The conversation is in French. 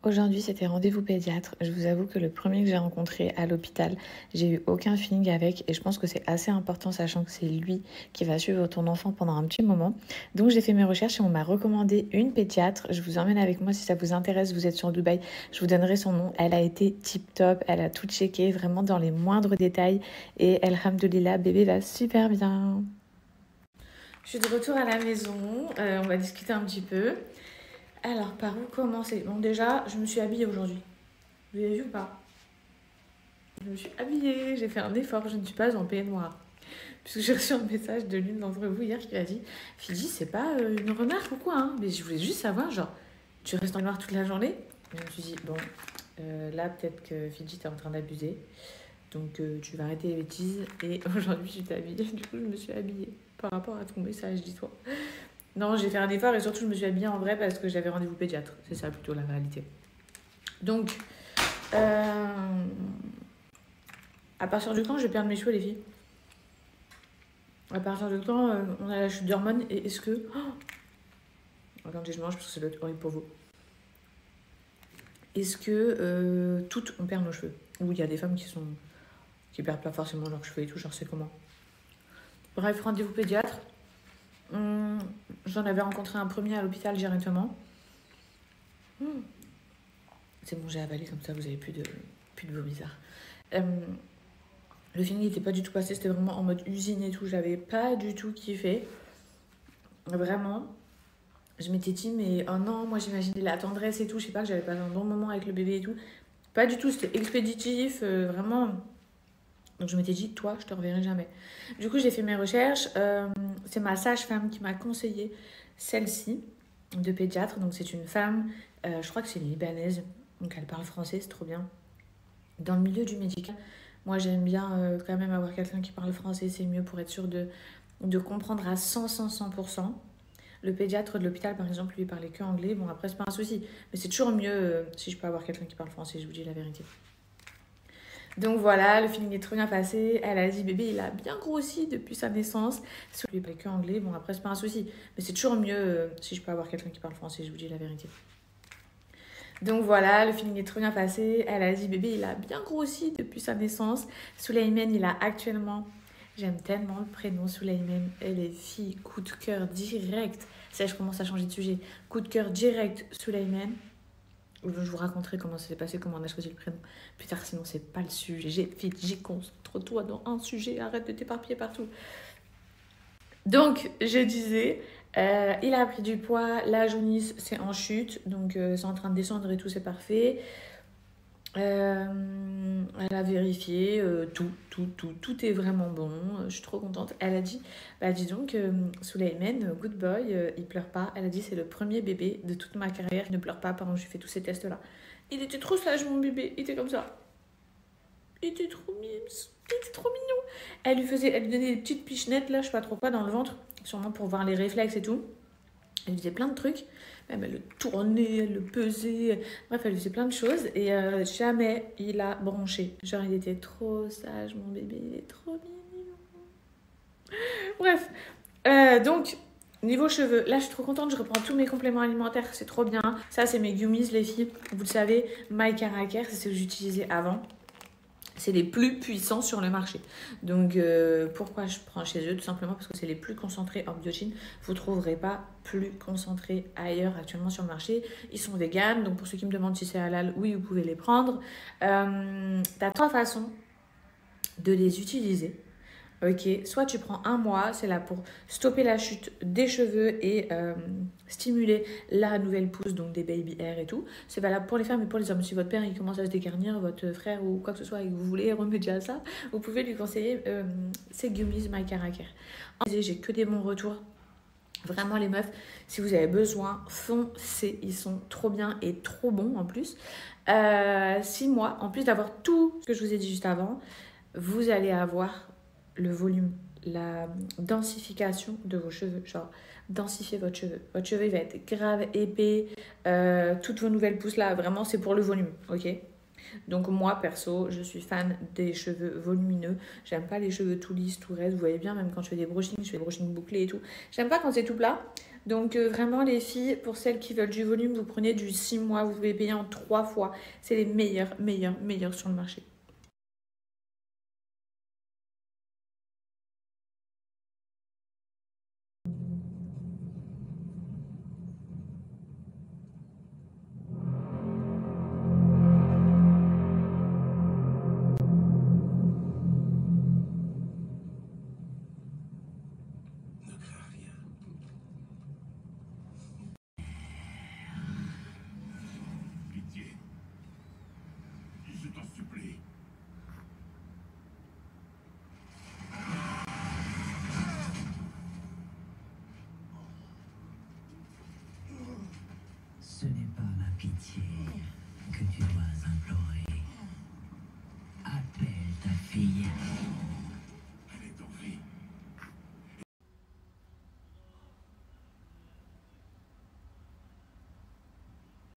Aujourd'hui, c'était rendez-vous pédiatre. Je vous avoue que le premier que j'ai rencontré à l'hôpital, j'ai eu aucun feeling avec et je pense que c'est assez important sachant que c'est lui qui va suivre ton enfant pendant un petit moment. Donc j'ai fait mes recherches et on m'a recommandé une pédiatre. Je vous emmène avec moi si ça vous intéresse, vous êtes sur Dubaï, je vous donnerai son nom. Elle a été tip top, elle a tout checké vraiment dans les moindres détails et alhamdoulilah, bébé va super bien. Je suis de retour à la maison, on va discuter un petit peu. Alors, par où commencer? Bon, déjà, je me suis habillée aujourd'hui. Vous avez vu ou pas? Je me suis habillée, j'ai fait un effort, je ne suis pas en peignoir. Puisque j'ai reçu un message de l'une d'entre vous hier qui m'a dit Fidji, c'est pas une remarque ou quoi, hein? Mais je voulais juste savoir, genre, tu restes en noir toute la journée? Et je me suis dit, bon, là, peut-être que Fidji, t'es en train d'abuser. Donc, tu vas arrêter les bêtises. Et aujourd'hui, je t'ai habillée. Du coup, je me suis habillée par rapport à ton message, dis-toi. Non, j'ai fait un effort et surtout, je me suis habillée en vrai parce que j'avais rendez-vous pédiatre. C'est ça plutôt la réalité. Donc, à partir du quand je vais perdre mes cheveux, les filles? À partir du quand on a la chute d'hormones et est-ce que... Oh, attendez, je mange parce que ça doit être horrible pour vous. Est-ce que toutes on perd nos cheveux? Ou il y a des femmes qui perdent pas forcément leurs cheveux et tout, genre c'est comment? Bref, rendez-vous pédiatre. J'en avais rencontré un premier à l'hôpital directement. C'est bon, j'ai avalé comme ça, vous avez plus de veaux bizarres. Le feeling n'était pas du tout passé, c'était vraiment en mode usine et tout. J'avais pas du tout kiffé. Vraiment. Je m'étais dit, mais oh non, moi j'imaginais la tendresse et tout. Je sais pas que j'avais passé un bon moment avec le bébé et tout. Pas du tout, c'était expéditif, vraiment. Donc je m'étais dit, toi, je te reverrai jamais. Du coup, j'ai fait mes recherches. C'est ma sage-femme qui m'a conseillé celle-ci de pédiatre. Donc c'est une femme, je crois que c'est une Libanaise. Donc elle parle français, c'est trop bien. Dans le milieu du médical, moi j'aime bien quand même avoir quelqu'un qui parle français. C'est mieux pour être sûr de comprendre à 100%. Le pédiatre de l'hôpital, par exemple, lui parlait que anglais. Bon, après, c'est pas un souci. Mais c'est toujours mieux si je peux avoir quelqu'un qui parle français, je vous dis la vérité. Donc voilà, le feeling est trop bien passé. Elle a dit, bébé, il a bien grossi depuis sa naissance. Si lui parlait que anglais, bon, après, c'est pas un souci. Mais c'est toujours mieux si je peux avoir quelqu'un qui parle français, je vous dis la vérité. Donc voilà, le feeling est trop bien passé. Elle a dit, bébé, il a bien grossi depuis sa naissance. Souleymane, il a actuellement... J'aime tellement le prénom Souleymane. Elle est fille, coup de cœur direct. Ça, je commence à changer de sujet. Coup de cœur direct, Souleymane. Je vous raconterai comment ça s'est passé, comment on a choisi le prénom plus tard, sinon c'est pas le sujet. J'ai concentre-toi dans un sujet, arrête de t'éparpiller partout. Donc, je disais, il a pris du poids, la jaunisse c'est en chute, donc c'est en train de descendre et tout, c'est parfait. Elle a vérifié tout est vraiment bon. Je suis trop contente. Elle a dit, bah dis donc, Souleymane, good boy, il pleure pas. Elle a dit, c'est le premier bébé de toute ma carrière qui ne pleure pas pendant que j'ai fait tous ces tests-là. Il était trop sage, mon bébé. Il était comme ça. Il était trop mignon. Il était trop mignon. Elle lui donnait des petites pichenettes, là, je sais pas trop quoi, dans le ventre, sûrement pour voir les réflexes et tout. Elle faisait plein de trucs. Même elle le tournait, elle le pesait. Bref, elle faisait plein de choses. Et jamais il a bronché. Genre, il était trop sage, mon bébé. Il est trop mignon. Bref. Donc, niveau cheveux, là, je suis trop contente. Je reprends tous mes compléments alimentaires. C'est trop bien. Ça, c'est mes gummies, les filles. Vous le savez, My Cara Care, c'est ce que j'utilisais avant. C'est les plus puissants sur le marché. Donc, pourquoi je prends chez eux? Tout simplement parce que c'est les plus concentrés en biotin. Vous ne trouverez pas plus concentrés ailleurs actuellement sur le marché. Ils sont véganes. Donc, pour ceux qui me demandent si c'est halal, oui, vous pouvez les prendre. Tu as 3 façons de les utiliser. Ok, soit tu prends un mois, c'est là pour stopper la chute des cheveux et stimuler la nouvelle pousse, donc des baby hair et tout. C'est valable pour les femmes et pour les hommes. Si votre père il commence à se dégarnir, votre frère ou quoi que ce soit et que vous voulez remédier à ça, vous pouvez lui conseiller ces gummies My Cara Care. J'ai que des bons retours. Vraiment les meufs, si vous avez besoin, foncez, ils sont trop bien et trop bons en plus. 6 mois, en plus d'avoir tout ce que je vous ai dit juste avant, vous allez avoir le volume, la densification de vos cheveux, genre densifier votre cheveu. Votre cheveu il va être grave épais, toutes vos nouvelles pousses là, vraiment c'est pour le volume, ok? Donc moi perso, je suis fan des cheveux volumineux. J'aime pas les cheveux tout lisses, tout raides. Vous voyez bien, même quand je fais des brushings bouclés et tout. J'aime pas quand c'est tout plat. Donc vraiment les filles, pour celles qui veulent du volume, vous prenez du 6 mois, vous pouvez payer en 3 fois. C'est les meilleurs, meilleurs, meilleurs sur le marché. Ne crains rien. Pitié. Je t'en supplie. Ce n'est pas ma pitié que tu dois implorer.